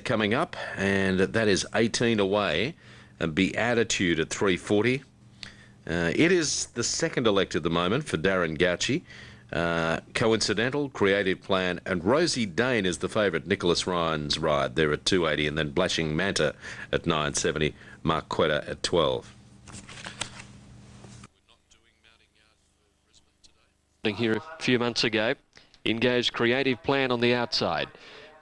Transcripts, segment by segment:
Coming up, and that is 18 away, and Beatitude at 340. It is the second elect at the moment for Darren Gauci. Coincidental, Creative Plan, and Rosie Dane is the favourite. Nicholas Ryan's ride there at 280, and then Blashing Manta at 970. Mark Quetta at 12. Here a few months ago, in goes Creative Plan on the outside.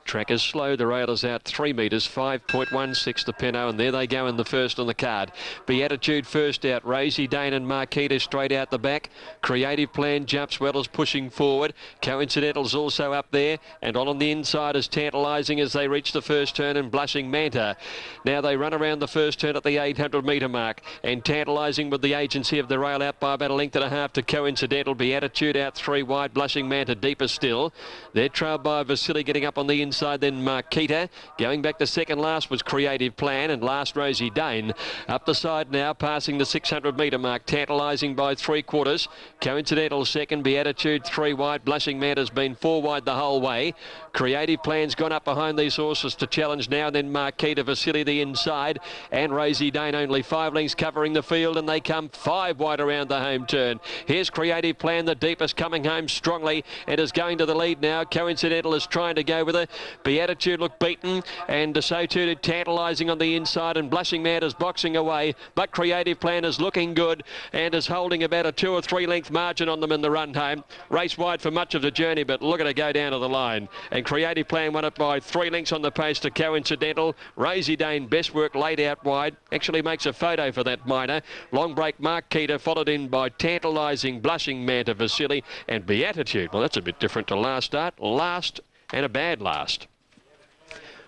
Track is slow, the rail is out 3 metres, 5.16 the Pinot, and there they go in the first on the card. Beatitude first out, Rosie Dane and Marquita straight out the back. Creative Plan jumps well as pushing forward. Coincidental's also up there, and on the inside is Tantalising as they reach the first turn, and Blushing Manta. Now they run around the first turn at the 800 metre mark, and Tantalising with the agency of the rail out by about a length and a half to Coincidental. Beatitude out 3 wide, Blushing Manta deeper still. They're trailed by Vasily getting up on the inside. Then Marquita. Going back to second last was Creative Plan, and last Rosie Dane. Up the side now, passing the 600 metre mark. Tantalising by 3/4. Coincidental second. Beatitude 3 wide. Blushing Manta's been 4 wide the whole way. Creative Plan's gone up behind these horses to challenge now. Then Marquita, Vasily the inside, and Rosie Dane only 5 lengths covering the field, and they come 5 wide around the home turn. Here's Creative Plan, the deepest, coming home strongly and is going to the lead now. Coincidental is trying to go with her. Beatitude looked beaten, and so too did Tantalising on the inside, and Blushing Manta's boxing away, but Creative Plan is looking good and is holding about a 2 or 3 length margin on them in the run home. Race wide for much of the journey, but look at her go down to the line, and Creative Plan won it by 3 lengths on the pace to Coincidental. Rosie Dane, best work laid out wide, actually makes a photo for that minor. Long break Marquita, followed in by Tantalising, Blushing Manta, Vasily, and Beatitude. Well, that's a bit different to last start. Last and a bad last.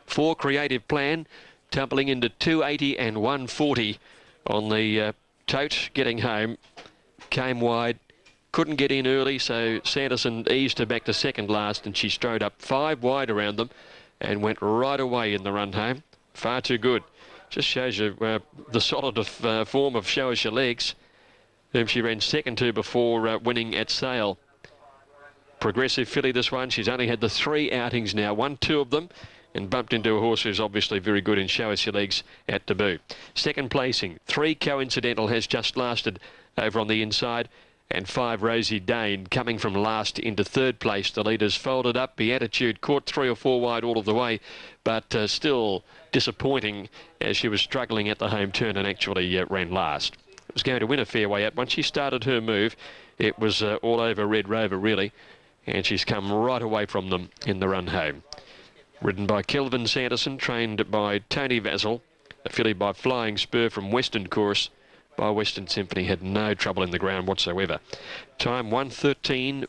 4 Creative Plan, tumbling into 280 and 140 on the tote, getting home. Came wide, couldn't get in early, so Sanderson eased her back to second last, and she strode up 5 wide around them and went right away in the run home. Far too good. Just shows you the solid form of Show Us Your Legs, whom she ran second to before winning at Sale. Progressive filly, this one. She's only had the 3 outings now, won 2 of them, and bumped into a horse who's obviously very good in Show Us Your Legs at debut. Second placing, 3 Coincidental has just lasted over on the inside, and 5 Rosie Dane coming from last into third place. The leaders folded up. Beatitude caught 3 or 4 wide all of the way, but still disappointing as she was struggling at the home turn and actually ran last. It was going to win a fair way out. Once she started her move, it was all over Red Rover really, and she's come right away from them in the run home. Ridden by Kelvin Sanderson, trained by Tony Vassell, a filly by Flying Spur from Western Course by Western Symphony, had no trouble in the ground whatsoever. Time 113.3,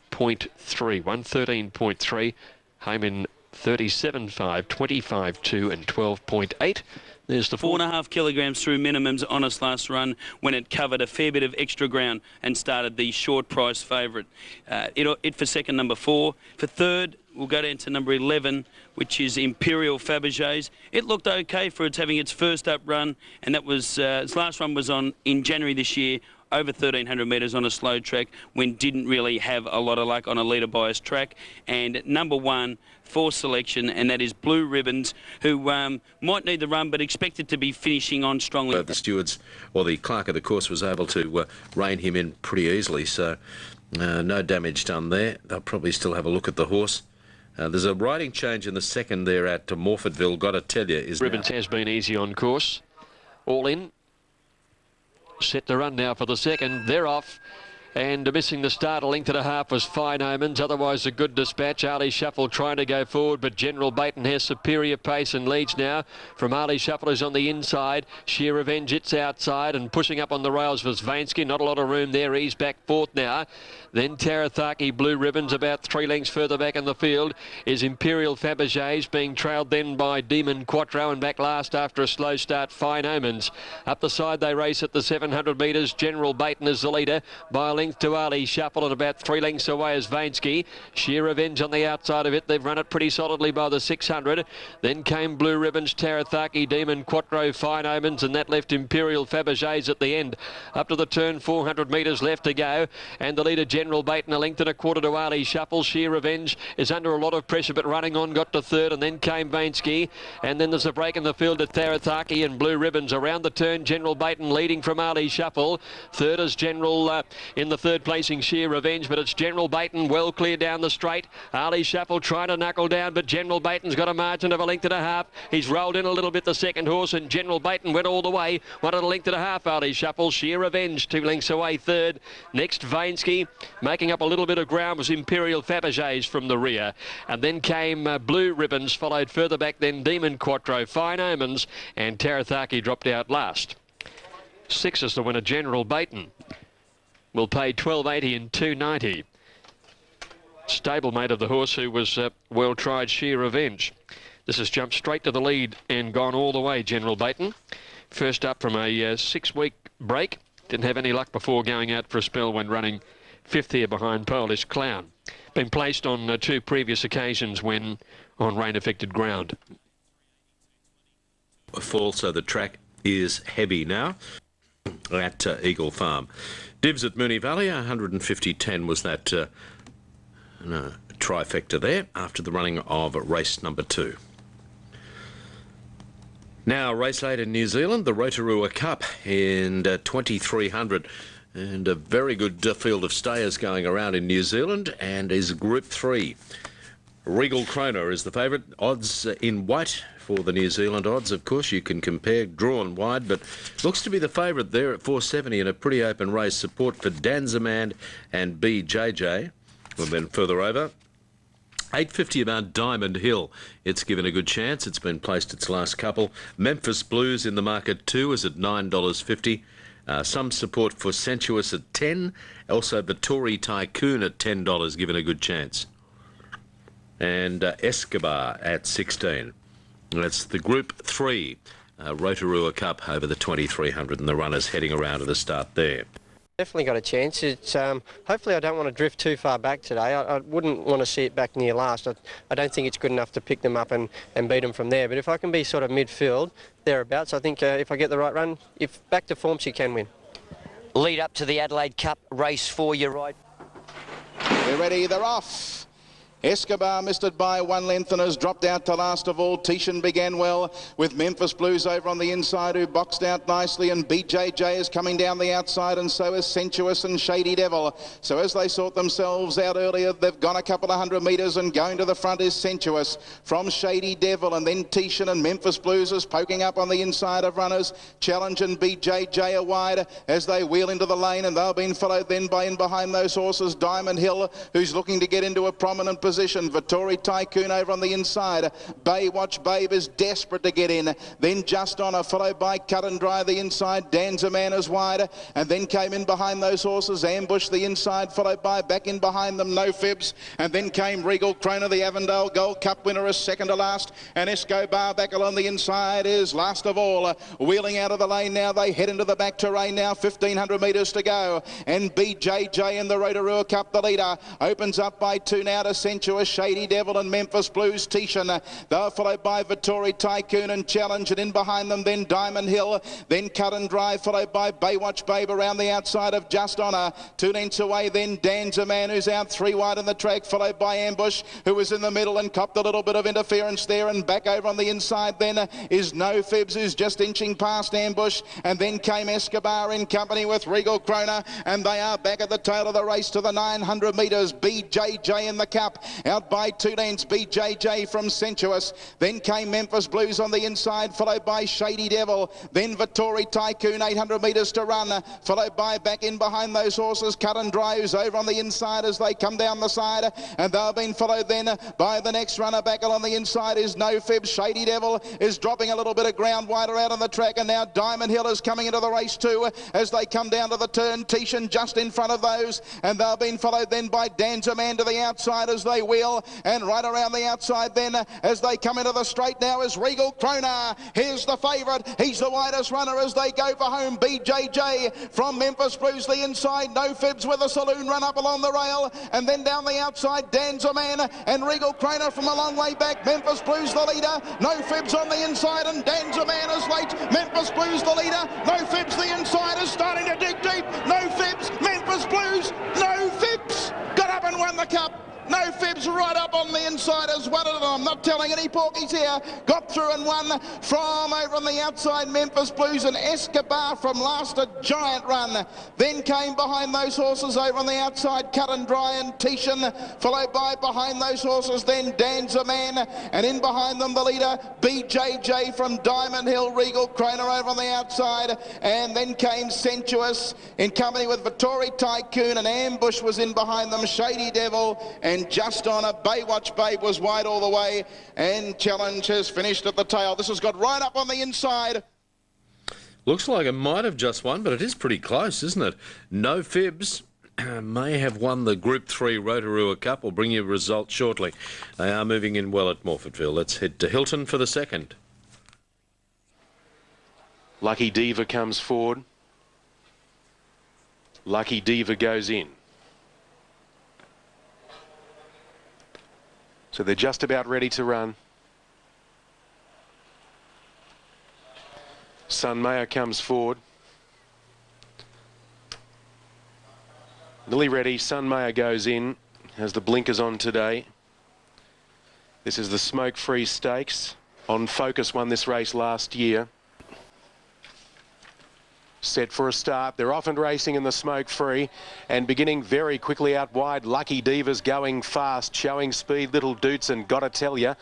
113.3, home in 37.5, 25.2 and 12.8. There's the 4.5 kilograms through minimums on its last run when it covered a fair bit of extra ground and started the short price favourite. It for second, number 4. For third, we'll go down to number 11, which is Imperial Fabergés. It looked okay for its having its first up run, and that was its last run was in January this year, over 1,300 metres on a slow track, when didn't really have a lot of luck on a leader bias track. And number 1 for selection, and that is Blue Ribbons, who might need the run but expected to be finishing on strongly. The stewards, or the clerk of the course, was able to rein him in pretty easily, so no damage done there. They'll probably still have a look at the horse. There's a riding change in the second there at Morphettville, got to tell you. Ribbons has been easy on course. All in. Set to run now for the second. They're off. And missing the start a length and a half was Fine Omens. Otherwise a good dispatch. Ali Shuffle trying to go forward, but General Baton has superior pace and leads now from Ali Shuffle, who's on the inside. Sheer Revenge, it's outside, and pushing up on the rails was Vansky. Not a lot of room there. He's back fourth now. Then Tarathaki, Blue Ribbons, about 3 lengths further back in the field is Imperial Fabergés, being trailed then by Demon Quattro, and back last after a slow start, Fine Omens. Up the side they race at the 700 metres. General Baton is the leader by a length length to Ali Shuffle, and about 3 lengths away is Vainsky. Sheer Revenge on the outside of it. They've run it pretty solidly by the 600. Then came Blue Ribbons, Tarathaki, Demon, Quattro, Fine Omens, and that left Imperial Fabergé's at the end. Up to the turn, 400 metres left to go. And the leader, General Baton, a length and a quarter to Ali Shuffle. Sheer Revenge is under a lot of pressure, but running on, got to third, and then came Vainsky. And then there's a break in the field to Tarathaki and Blue Ribbons. Around the turn, General Baton leading from Ali Shuffle. Third is General in the third placing, Sheer Revenge, but it's General Baton well clear down the straight. Ali Shuffle trying to knuckle down, but General Baton's got a margin of a length and a half. He's rolled in a little bit, the second horse, and General Baton went all the way. One at a length and a half, Ali Shuffle. Sheer Revenge 2 lengths away third. Next, Vainsky. Making up a little bit of ground was Imperial Fabergé's from the rear. And then came Blue Ribbons, followed further back then Demon, Quattro, Fine Omens, and Tarathaki dropped out last. 6 is the winner, General Baton. Will pay $12.80 and $2.90. Stablemate of the horse who was well tried, Sheer Revenge. This has jumped straight to the lead and gone all the way, General Baton. First up from a 6-week break. Didn't have any luck before going out for a spell when running 5th here behind Polish Clown. Been placed on 2 previous occasions when on rain-affected ground. Fall, so the track is heavy now at Eagle Farm. Divs at Moonee Valley, 150.10 was that trifecta there after the running of race number 2. Now, race 8 in New Zealand, the Rotorua Cup in 2300. And a very good field of stayers going around in New Zealand, and is Group 3. Regal Kroner is the favourite. Odds in white for the New Zealand odds. Of course, you can compare drawn wide, but looks to be the favourite there at 470 in a pretty open race. Support for Danzamand and BJJ. We've been further over. 850 about Diamond Hill. It's given a good chance. It's been placed its last couple. Memphis Blues in the market too is at $9.50. Some support for Sensuous at 10. Also Vittori Tycoon at $10, given a good chance. And Escobar at 16. That's the Group 3 Rotorua Cup over the 2300, and the runners heading around to the start there. Definitely got a chance. It's hopefully I don't want to drift too far back today. I wouldn't want to see it back near last. I don't think it's good enough to pick them up and beat them from there. But if I can be sort of midfield, thereabouts, I think if I get the right run, if back to form, she can win. Lead up to the Adelaide Cup, race 4, you're right. We're ready, they're off. Escobar missed it by 1 length and has dropped out to last of all. Tishan began well with Memphis Blues over on the inside, who boxed out nicely, and BJJ is coming down the outside, and so is Sensuous and Shady Devil. So as they sort themselves out earlier, they've gone a couple of 100 metres, and going to the front is Sensuous from Shady Devil, and then Tishan and Memphis Blues is poking up on the inside of runners. Challenge and BJJ are wide as they wheel into the lane, and they'll be followed then by in behind those horses Diamond Hill, who's looking to get into a prominent position. Vittori Tycoon over on the inside. Baywatch Babe is desperate to get in. Then Just Honor, followed by Cut and Dry the inside. Danzaman is wide, and then came in behind those horses. Ambush the inside, followed by back in behind them No Fibs, and then came Regal Kroner, the Avondale Gold Cup winner, is second to last, and Escobar back along the inside is last of all. Wheeling out of the lane now, they head into the back terrain now. 1,500 metres to go, and BJJ in the Rotorua Cup, the leader, opens up by 2 now to Sensuous, Shady Devil and Memphis Blues. Tishan, they're followed by Vittori Tycoon and Challenge, and in behind them then Diamond Hill, then Cut and Dry, followed by Baywatch Babe around the outside of Just Honor. 2 lengths away then Danzaman, who's out 3 wide on the track, followed by Ambush, who was in the middle and copped a little bit of interference there, and back over on the inside then is No Fibs, who's just inching past Ambush, and then came Escobar in company with Regal Kroner, and they are back at the tail of the race to the 900 metres. BJJ in the cup, out by 2 lengths, BJJ from Sensuous. Then came Memphis Blues on the inside, followed by Shady Devil. Then Vittori Tycoon, 800 metres to run, followed by back in behind those horses Cut and Dry, who's over on the inside as they come down the side, and they've been followed then by the next runner. Back along the inside is No Fib. Shady Devil is dropping a little bit of ground wider out on the track, and now Diamond Hill is coming into the race too as they come down to the turn. Tishan just in front of those, and they've been followed then by Danzaman to the outside as they they wheel, and right around the outside then as they come into the straight now is Regal Kroner. Here's the favourite. He's the widest runner as they go for home. BJJ from Memphis Blues the inside. No Fibs with a saloon run up along the rail, and then down the outside Dan's a man and Regal Kroner from a long way back. Memphis Blues the leader. No Fibs on the inside and Dan's a man is late. Memphis Blues the leader. No Fibs the inside is starting to dig deep. No Fibs. Memphis Blues. No Fibs. Got up and won the cup. No Fibs right up on the inside as one of them. I'm not telling any porkies here. Got through and won from over on the outside Memphis Blues, and Escobar from last a giant run. Then came behind those horses over on the outside Cut and Dry and Tishan, followed by behind those horses then Dan's a Man, and in behind them the leader BJJ from Diamond Hill, Regal Kroner over on the outside, and then came Sensuous in company with Vittori Tycoon, and Ambush was in behind them, Shady Devil, and Just Honor. Baywatch Babe was wide all the way, and Challenge has finished at the tail. This has got right up on the inside. Looks like it might have just won, but it is pretty close, isn't it? No Fibs may have won the Group 3 Rotorua Cup. We'll bring you a result shortly. They are moving in well at Morphettville. Let's head to Hilton for the second. Lucky Diva comes forward. Lucky Diva goes in. So they're just about ready to run. Sunmaya comes forward. Nearly ready. Sunmaya goes in. Has the blinkers on today. This is the smoke-free stakes. On Focus won this race last year. Set for a start. They're often racing in the smoke-free and beginning very quickly out wide. Lucky Diva's going fast, showing speed. Little Doots and Gotta Tell Ya.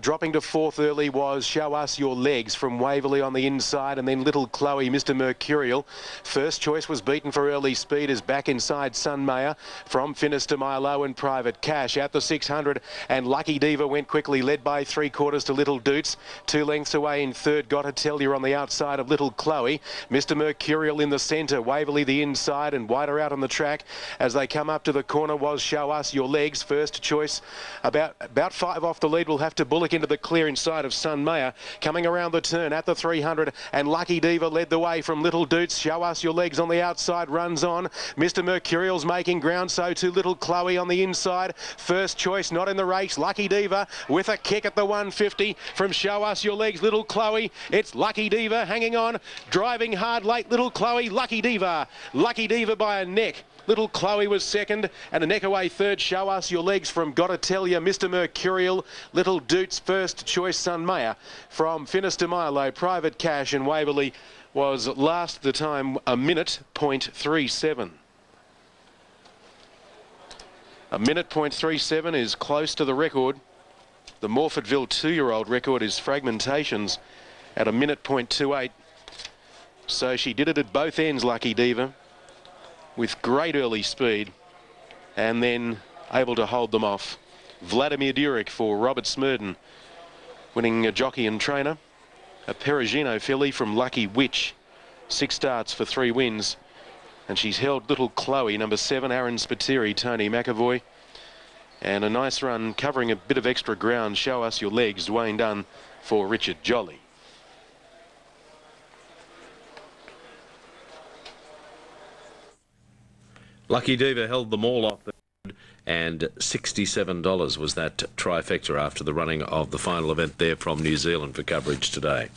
Dropping to fourth early was Show Us Your Legs from Waverley on the inside, and then Little Chloe, Mr. Mercurial. First choice was beaten for early speed, is back inside Sunmaya from Finis to Milo and Private Cash out the 600, and Lucky Diva went quickly, led by 3/4 to Little Doots. 2 lengths away in third, Gotta Tell You on the outside of Little Chloe. Mr. Mercurial in the centre, Waverley the inside, and wider out on the track as they come up to the corner was Show Us Your Legs. First choice about 5 off the lead. Will have to bullock into the clear inside of Sunmaya. Coming around the turn at the 300, and Lucky Diva led the way from Little Doots. Show Us Your Legs on the outside, runs on. Mr. Mercurial's making ground, so too Little Chloe on the inside. First choice not in the race. Lucky Diva with a kick at the 150 from Show Us Your Legs. Little Chloe, it's Lucky Diva hanging on, driving hard late. Little Chloe, Lucky Diva by a neck. Little Chloe was second, and a neck away third. Show Us Your Legs from Gotta Tell Ya, Mr. Mercurial. Little Doots first choice. Sunmaya from Finis to Milo. Private Cash and Waverley was last the time, a minute .37. A minute .37 is close to the record. The Morphettville 2-year-old record is Fragmentations at a minute .28. So she did it at both ends, Lucky Diva, with great early speed, and then able to hold them off. Vladimir Durek for Robert Smurden, winning a jockey and trainer. A Perugino filly from Lucky Witch, 6 starts for 3 wins. And she's held Little Chloe, number 7, Aaron Spiteri, Tony McAvoy. And a nice run, covering a bit of extra ground. Show Us Your Legs, Dwayne Dunn for Richard Jolly. Lucky Diva held them all off, and $67 was that trifecta after the running of the final event there from New Zealand for coverage today.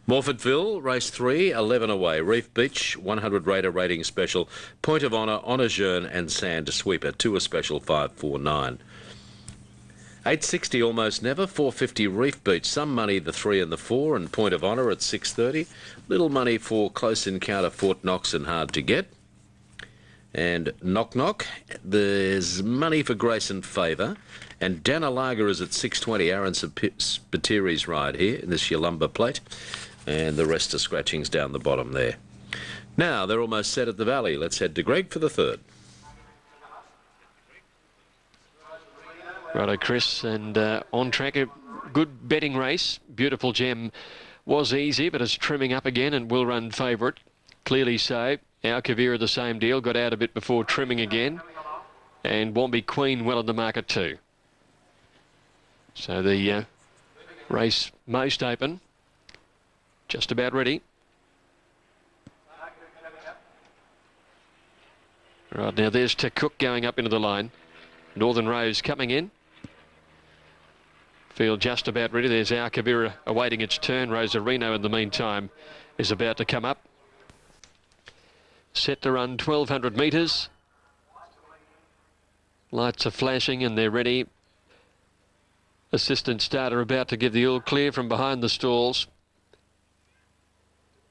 Morphettville, race 3, 11 away. Reef Beach, 100 Raider rating special. Point of Honour, Honour Jeune and Sand Sweeper, 2 a special, 549. 860 Almost Never, 450 Reef Beach. Some money the 3 and the 4, and Point of Honour at 630. Little money for Close Encounter, Fort Knox and Hard to Get. And Knock Knock, there's money for Grace and Favour. And Danalaga is at 620. Aaron Spitteri's ride here in this Yallumba plate. And the rest are scratchings down the bottom there. Now, they're almost set at the Valley. Let's head to Greg for the third. Righto, Chris, and on track, a good betting race. Beautiful Gem was easy, but it's trimming up again and will run favourite. Clearly so. Our Kavira the same deal, got out a bit before trimming again. And Wombi Queen well in the market too. So the race most open, just about ready. Right, now there's Cook going up into the line. Northern Rose coming in. Field just about ready. There's our Kavira awaiting its turn. Rosarino in the meantime is about to come up. Set to run 1,200 metres. Lights are flashing and they're ready. Assistant starter about to give the all clear from behind the stalls.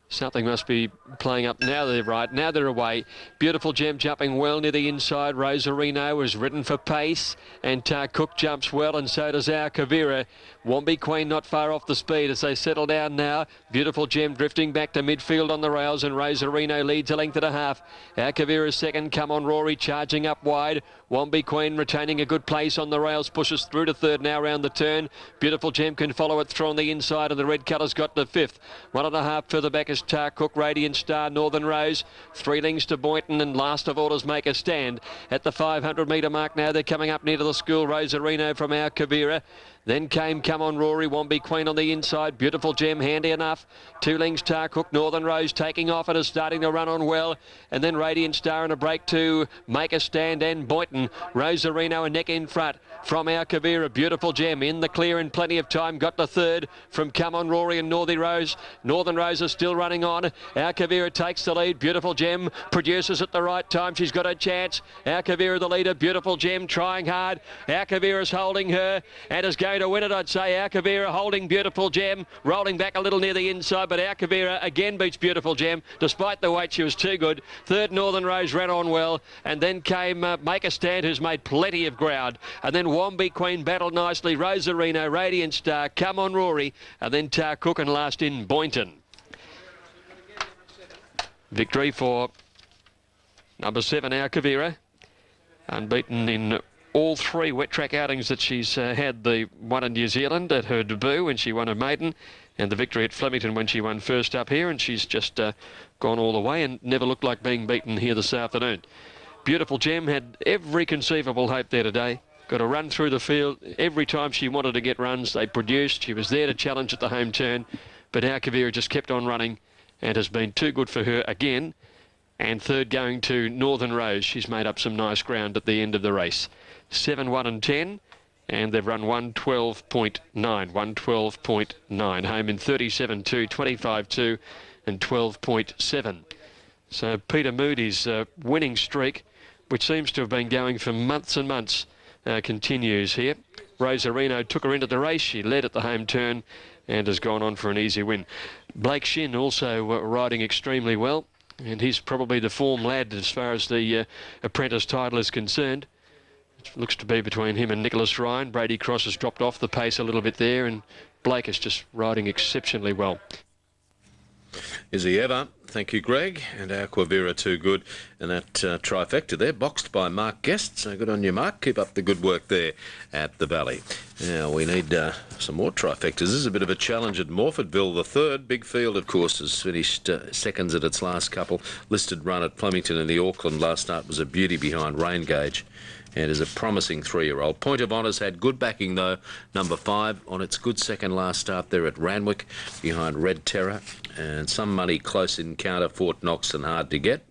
Something must be playing up. Now they're right. Now they're away. Beautiful Gem jumping well near the inside. Rosarino is ridden for pace. And Cook jumps well, and so does our Kavira. Wombi Queen not far off the speed as they settle down now. Beautiful Gem drifting back to midfield on the rails, and Rosarino leads a length and a half. Our Kavira's second. Come on, Rory, charging up wide. Wombi Queen retaining a good place on the rails, pushes through to third now round the turn. Beautiful Gem can follow it through on the inside, and the red colour's got to fifth. 1.5 further back is Cook, Radiant Star, Northern Rose. 3 lengths to Boynton, and last of all is Make a Stand. At the 500 metre mark now, they're coming up near to the school. Rosarino from our Kavira. Then came Come On Rory, Wombi Queen on the inside. Beautiful Gem, handy enough. 2 lengths Cook, Northern Rose taking off and is starting to run on well. And then Radiant Star and a break to Make a Stand and Boynton. Rosarino a neck in front from our Kavira. Beautiful Gem in the clear in plenty of time. Got the third from Come On Rory and Northern Rose. Northern Rose is still running on. Our Kavira takes the lead. Beautiful Gem produces at the right time. She's got a chance. Our Kavira the leader. Beautiful Gem trying hard. Our Kavira's holding her and is going to win it, I'd say. Our Kavira holding Beautiful Gem, rolling back a little near the inside, but our Kavira again beats Beautiful Gem. Despite the weight, she was too good. Third, Northern Rose ran on well, and then came Make a Stand, who's made plenty of ground. And then Wombi Queen battled nicely. Rosarino, Radiant Star, Come On Rory, and then Cook, and last in Boynton. Victory for number 7, our Kavira. Unbeaten in all 3 wet track outings that she's had. The one in New Zealand at her debut when she won a maiden, and the victory at Flemington when she won first up here, and she's just gone all the way and never looked like being beaten here this afternoon. Beautiful Gem had every conceivable hope there today. Got a run through the field every time she wanted to get runs. They produced. She was there to challenge at the home turn, but our Kavira just kept on running and has been too good for her again. And third going to Northern Rose. She's made up some nice ground at the end of the race. 7, 1 and 10, and they've run 112.9, 112.9, home in 37.2, 25.2 and 12.7. So Peter Moody's winning streak, which seems to have been going for months and months, continues here. Rosarino took her into the race. She led at the home turn and has gone on for an easy win. Blake Shin also riding extremely well, and he's probably the form lad as far as the apprentice title is concerned. It looks to be between him and Nicholas Ryan. Brady Cross has dropped off the pace a little bit there, and Blake is just riding exceptionally well. Is he ever? Thank you, Greg. And our Kavira too good. And that trifecta there, boxed by Mark Guest. So good on you, Mark. Keep up the good work there at the Valley. Now, we need some more trifectas. This is a bit of a challenge at Morphettville. The third big field, of course, has finished seconds at its last couple. Listed run at Flemington in the Auckland last start was a beauty behind Rain Gauge, and is a promising 3-year-old. Point of Honour's had good backing, though. Number 5 on its good second last start there at Randwick behind Red Terror. And some money close encounter, Fort Knox, and Hard to Get.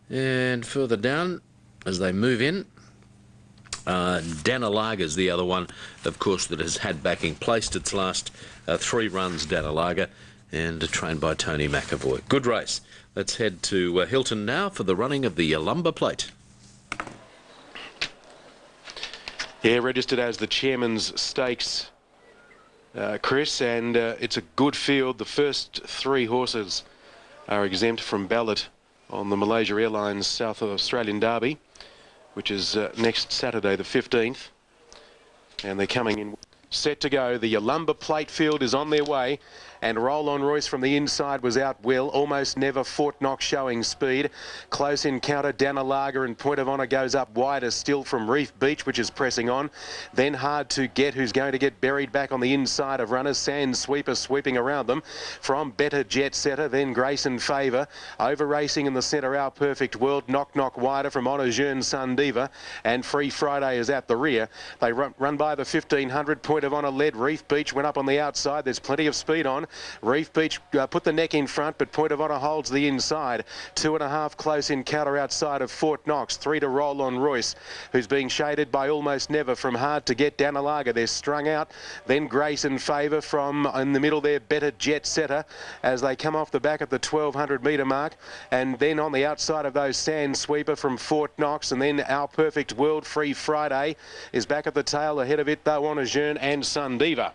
And further down, as they move in, Danilaga's the other one, of course, that has had backing. Placed its last 3 runs, Danilaga, and trained by Tony McAvoy. Good race. Let's head to Hilton now for the running of the Yallumba Plate. Yeah, registered as the Chairman's Stakes, Chris, and it's a good field. The first 3 horses are exempt from ballot on the Malaysia Airlines South Australian Derby, which is next Saturday the 15th, and they're coming in set to go. The Yalumba plate field is on their way, and Roll On Royce from the inside was out well. Almost Never, Fort Knox showing speed. Close encounter, Danalaga and Point of Honour goes up wider still from Reef Beach, which is pressing on. Then Hard to Get, who's going to get buried back on the inside of runners. Sand Sweeper sweeping around them from Better Jet Setter, then Grace and Favour. Over racing in the centre, Our Perfect World. Knock Knock wider from Honor Jeune Sun Diva, and Free Friday is at the rear. They run by the 1500. Point of Honour led. Reef Beach went up on the outside. There's plenty of speed on. Reef Beach put the neck in front, but Point of Honour holds the inside. 2.5 close encounter outside of Fort Knox. 3 to Roll On Royce, who's being shaded by Almost Never from Hard to Get. Danalaga, they're strung out. Then Grace and Favour from in the middle there, Better Jet Setter, as they come off the back at the 1200 metre mark. And then on the outside of those, Sand Sweeper from Fort Knox, and then Our Perfect World. Free Friday is back at the tail. Ahead of it, though, Honor Jeune and Sun Diva.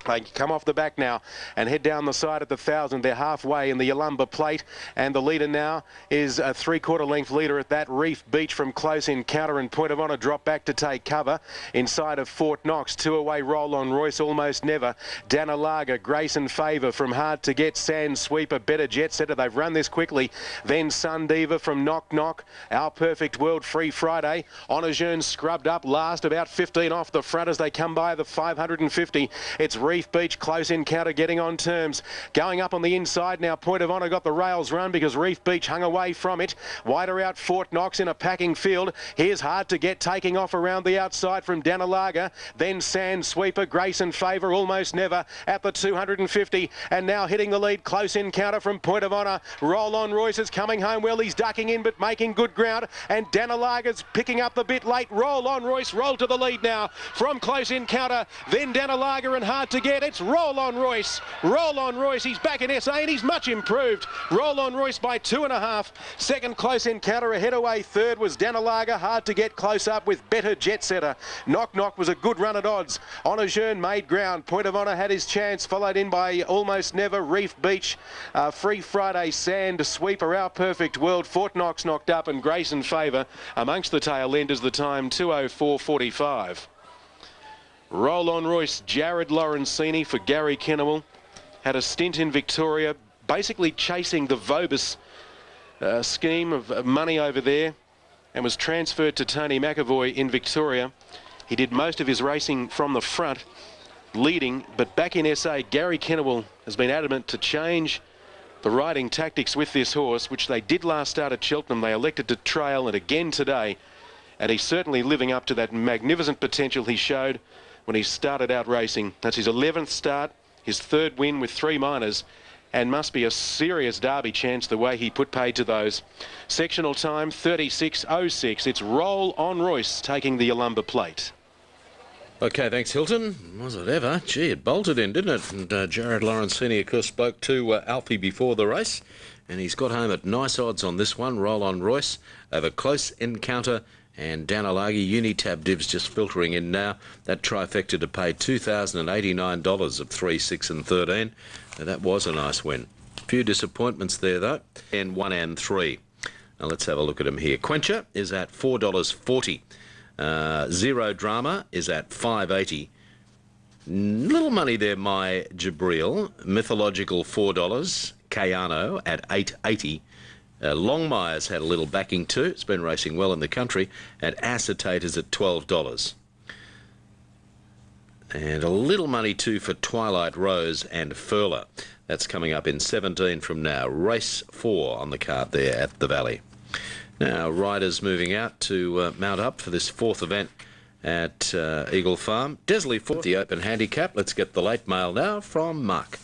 They come off the back now and head down the side at the 1000. They're halfway in the Yalumba plate, and the leader now is a 3/4 length leader at that. Reef Beach from close encounter, and Point of Honour drop back to take cover inside of Fort Knox. 2 away, Roll On Royce, Almost Never. Danalaga, Grace and Favour from Hard to Get. Sand Sweeper, Better Jet Setter. They've run this quickly. Then Sun Diva from Knock Knock. Our Perfect World, Free Friday. Honor Jeune scrubbed up last, about 15 off the front as they come by the 550. It's Reef Beach, close encounter, getting on terms. Going up on the inside now, Point of Honour got the rails run because Reef Beach hung away from it. Wider out Fort Knox in a packing field. Here's Hard to Get, taking off around the outside from Danalaga. Then Sand Sweeper, Grace and Favour, Almost Never at the 250. And now hitting the lead, close encounter from Point of Honour. Roll On Royce is coming home well. He's ducking in but making good ground. And Danalaga's picking up the bit late. Roll On Royce roll to the lead now from close encounter. Then Danalaga and Hard to Get. It's Roll On Royce. Roll On Royce. He's back in SA and he's much improved. Roll On Royce by 2.5. Second close encounter ahead away. Third was Danalaga. Hard to Get close up with Better Jet Setter. Knock Knock was a good run at odds. Honor Jeune made ground. Point of Honour had his chance, followed in by Almost Never, Reef Beach, Free Friday, Sand Sweeper, Our Perfect World. Fort Knox knocked up, and Grace and Favour amongst the tail enders. The time 2:04.45. Roll On Royce, Jared Lorenzini for Gary Kennewell. Had a stint in Victoria, basically chasing the Vobis scheme of money over there, and was transferred to Tony McAvoy in Victoria. He did most of his racing from the front, leading, but back in SA, Gary Kennewell has been adamant to change the riding tactics with this horse, which they did last start at Cheltenham. They elected to trail it again today, and he's certainly living up to that magnificent potential he showed when he started out racing. That's his 11th start, his 3rd win with 3 minors, and must be a serious Derby chance the way he put paid to those. Sectional time 36.06. It's Roll On Royce taking the Yalumba plate. Okay, thanks, Hilton. Was it ever? Gee, it bolted in, didn't it? And Jared Lorenzini, of course, spoke to Alfie before the race, and he's got home at nice odds on this one. Roll On Royce over Close Encounter and Danalagi. Unitab divs just filtering in now. That trifecta to pay $2,089 of 3, 6 and 13. Now, that was a nice win. A few disappointments there, though. And 1 and 3. Now, let's have a look at them here. Quencher is at $4.40. Zero Drama is at $5.80. Little money there, My Jabril. Mythological $4. Kayano at $8.80. Longmire's had a little backing too. It's been racing well in the country. And Acetate is at $12. And a little money too for Twilight Rose and Furler. That's coming up in 17 from now. Race 4 on the card there at the Valley. Now, riders moving out to mount up for this 4th event at Eagle Farm. Desley 4th, the open handicap. Let's get the late mail now from Mark.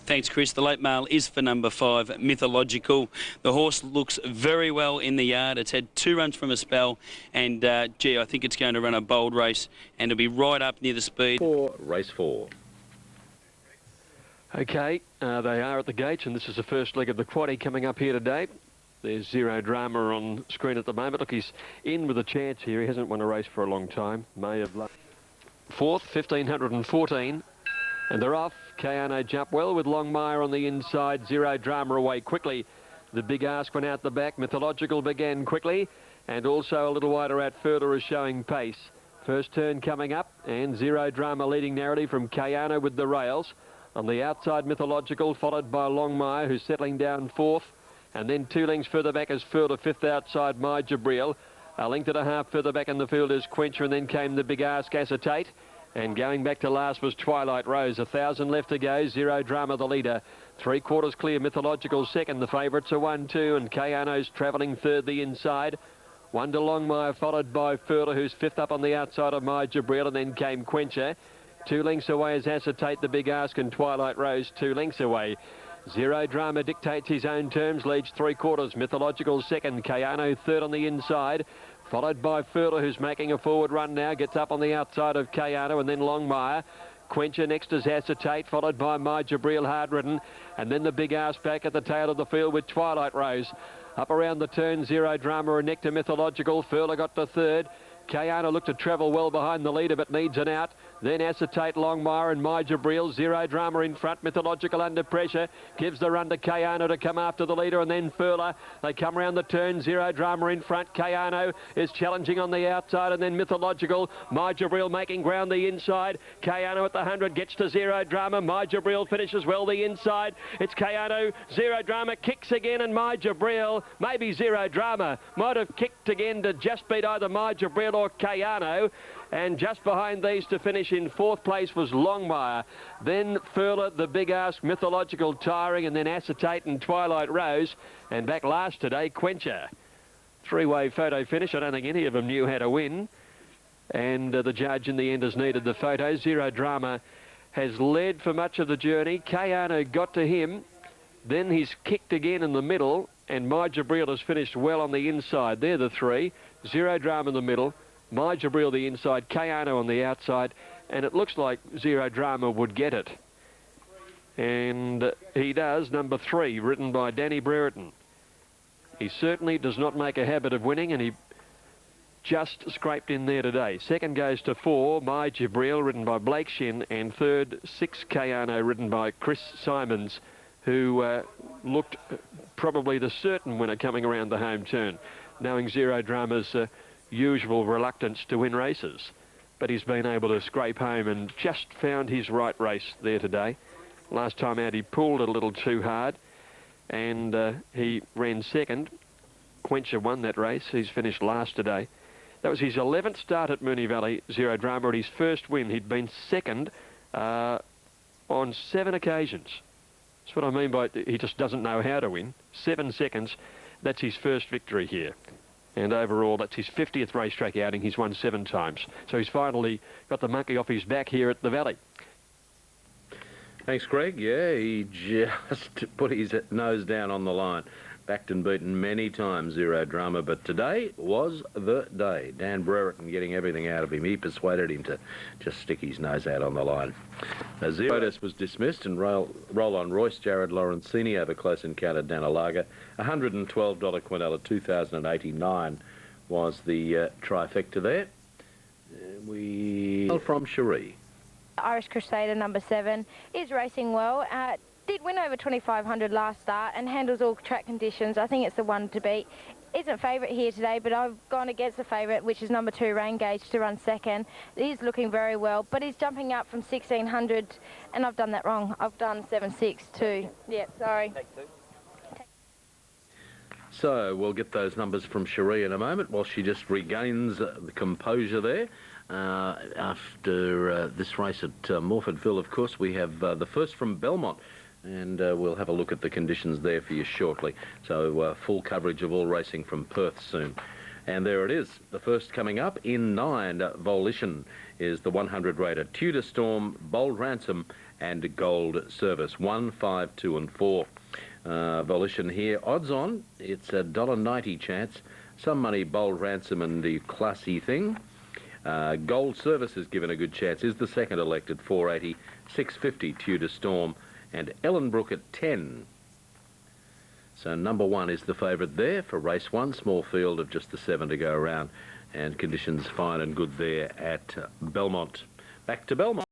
Thanks, Chris. The late mail is for number 5, Mythological. The horse looks very well in the yard. It's had 2 runs from a spell, and gee, I think it's going to run a bold race, and it'll be right up near the speed. For race 4. Okay, they are at the gates, and this is the first leg of the quaddie coming up here today. There's Zero Drama on screen at the moment. Look, he's in with a chance here. He hasn't won a race for a long time. May have 4th, 1514. And they're off. Kayano jump well with Longmire on the inside. Zero Drama away quickly. The big ask went out the back. Mythological began quickly. And also a little wider out further is showing pace. First turn coming up, and Zero Drama leading narrative from Kayano with the rails. On the outside, Mythological, followed by Longmire, who's settling down fourth. And then 2 lengths further back is Further, fifth outside, My Jabril. A length and a half further back in the field is Quencher, and then came the Big Ask Acetate. And going back to last was Twilight Rose. 1,000 left to go. Zero Drama the leader. 3/4 clear. Mythological second. The favourites are 1, 2, and Kayano's travelling third the inside. 1 to Longmire, followed by Further, who's fifth up on the outside of My Jabril, and then came Quencher. 2 lengths away is Acetate, the Big Ask, and Twilight Rose 2 lengths away. Zero Drama dictates his own terms, leads 3/4. Mythological second, Kayano third on the inside, followed by Further, who's making a forward run now, gets up on the outside of Kayano, and then Longmire. Quencher next is Acetate, followed by My Jabril, hard ridden, and then the Big Ask back at the tail of the field with Twilight Rose. Up around the turn, Zero Drama and neck to Mythological. Furler got to third. Kayano looked to travel well behind the leader, but needs an out. Then Acetate, Longmire and My Jabril. Zero Drama in front. Mythological under pressure. Gives the run to Kayano to come after the leader, and then Furler. They come round the turn. Zero Drama in front. Kayano is challenging on the outside, and then Mythological. My Jabril making ground the inside. Kayano at the 100 gets to Zero Drama. My Jabril finishes well the inside. It's Kayano. Zero Drama kicks again, and My Jabril. Maybe Zero Drama might have kicked again to just beat either My Jabril or Kayano. And just behind these to finish in 4th place was Longmire. Then Furler, the Big Ask, Mythological tiring, and then Acetate and Twilight Rose. And back last today, Quencher. 3-way photo finish. I don't think any of them knew how to win. And the judge in the end has needed the photo. Zero Drama has led for much of the journey. Kayano got to him. Then he's kicked again in the middle. And My Jabril has finished well on the inside. They're the 3. Zero Drama in the middle. My Jabril the inside, Kayano on the outside, and it looks like Zero Drama would get it. And he does, number 3, written by Danny Brereton. He certainly does not make a habit of winning, and he just scraped in there today. Second goes to 4, My Jabril, written by Blake Shin, and third, 6, Kayano, written by Chris Simons, who looked probably the certain winner coming around the home turn, knowing Zero Drama's usual reluctance to win races, but he's been able to scrape home and just found his right race there today. Last time out he pulled it a little too hard, and he ran second. Quencher won that race. He's finished last today. That was his 11th start at Moonee Valley, Zero Drama, and his first win. He'd been second on 7 occasions. That's what I mean by he just doesn't know how to win. 7 seconds, that's his first victory here. And overall, that's his 50th racetrack outing. He's won 7 times. So he's finally got the monkey off his back here at the Valley. Thanks, Greg. Yeah, he just put his nose down on the line. Backed and beaten many times, Zero Drama, but today was the day. Dan Brereton getting everything out of him. He persuaded him to just stick his nose out on the line. Zero was dismissed, and roll on Royce, Jared Lorenzini over Close Encounter, Danalaga. $112 Quinella, 2089 was the trifecta there. We from Cherie. Irish Crusader, number 7, is racing well. Did win over 2,500 last start and handles all track conditions. I think it's the one to beat. Isn't favourite here today, but I've gone against the favourite, which is number 2, Rain Gauge, to run second. He's looking very well, but he's jumping up from 1,600, and I've done that wrong. I've done 7.6 too. Yeah, sorry. So we'll get those numbers from Cherie in a moment while she just regains the composure there. After this race at Morphettville, of course, we have the first from Belmont. And we'll have a look at the conditions there for you shortly. So full coverage of all racing from Perth soon. And there it is. The first coming up in 9, Volition, is the 100 rater. Tudor Storm, Bold Ransom and Gold Service. 1, 5, 2 and 4. Volition here. Odds on. It's a $1.90 chance. Some money, Bold Ransom and the Classy Thing. Gold Service is given a good chance. Is the second elected. 480. 650 Tudor Storm. And Ellenbrook at 10. So number 1 is the favourite there for race 1. Small field of just the 7 to go around. And conditions fine and good there at Belmont. Back to Belmont.